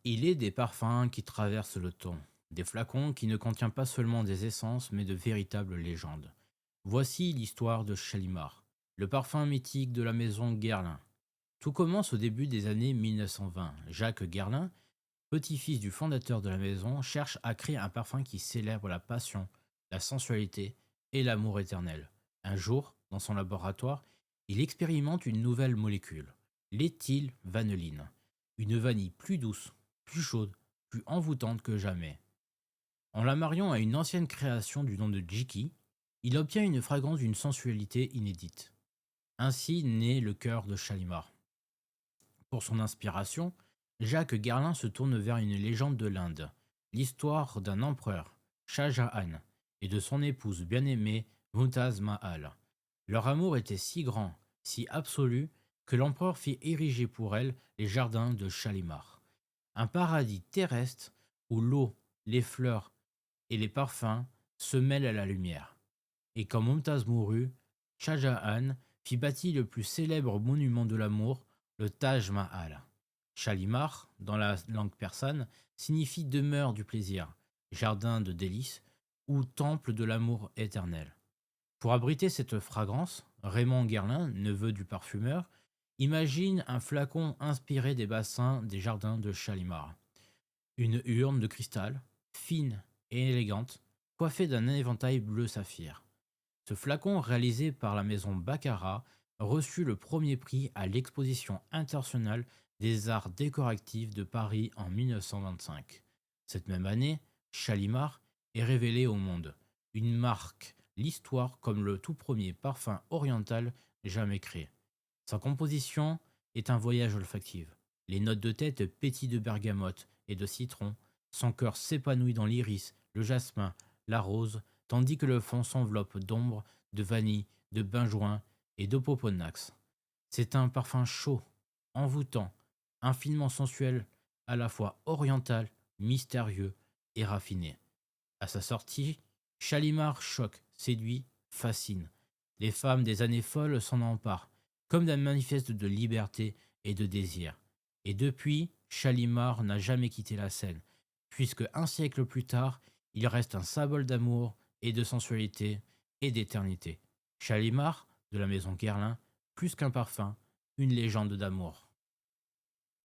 Il est des parfums qui traversent le temps, des flacons qui ne contiennent pas seulement des essences mais de véritables légendes. Voici l'histoire de Chalimar, le parfum mythique de la maison Guerlain. Tout commence au début des années 1920. Jacques Guerlain, petit-fils du fondateur de la maison, cherche à créer un parfum qui célèbre la passion, la sensualité et l'amour éternel. Un jour, dans son laboratoire, il expérimente une nouvelle molécule, l'éthylvaneline, une vanille plus douce, plus chaude, plus envoûtante que jamais. En la mariant à une ancienne création du nom de Jiki, il obtient une fragrance d'une sensualité inédite. Ainsi naît le cœur de Chalimar. Pour son inspiration, Jacques Garlin se tourne vers une légende de l'Inde, l'histoire d'un empereur, Shah Jahan, et de son épouse bien-aimée, Mumtaz Mahal. Leur amour était si grand, si absolu, que l'empereur fit ériger pour elle les jardins de Shalimar, un paradis terrestre où l'eau, les fleurs et les parfums se mêlent à la lumière. Et quand Mumtaz mourut, Shah Jahan fit bâtir le plus célèbre monument de l'amour, le Taj Mahal. Shalimar, dans la langue persane, signifie demeure du plaisir, jardin de délices ou temple de l'amour éternel. Pour abriter cette fragrance, Raymond Guerlain, neveu du parfumeur, imagine un flacon inspiré des bassins des jardins de Shalimar. Une urne de cristal, fine et élégante, coiffée d'un éventail bleu saphir. Ce flacon, réalisé par la maison Baccarat, reçut le premier prix à l'exposition internationale des arts décoratifs de Paris en 1925. Cette même année, Chalimar est révélé au monde. Une marque l'histoire comme le tout premier parfum oriental jamais créé. Sa composition est un voyage olfactif. Les notes de tête pétillent de bergamote et de citron, son cœur s'épanouit dans l'iris, le jasmin, la rose, tandis que le fond s'enveloppe d'ombre, de vanille, de benjoin et d'opoponax. C'est un parfum chaud, envoûtant, infiniment sensuel, à la fois oriental, mystérieux et raffiné. À sa sortie, Chalimar choque, séduit, fascine. Les femmes des années folles s'en emparent, comme d'un manifeste de liberté et de désir. Et depuis, Chalimar n'a jamais quitté la scène, puisque un siècle plus tard, il reste un symbole d'amour et de sensualité et d'éternité. Chalimar, de la maison Guerlain, plus qu'un parfum, une légende d'amour.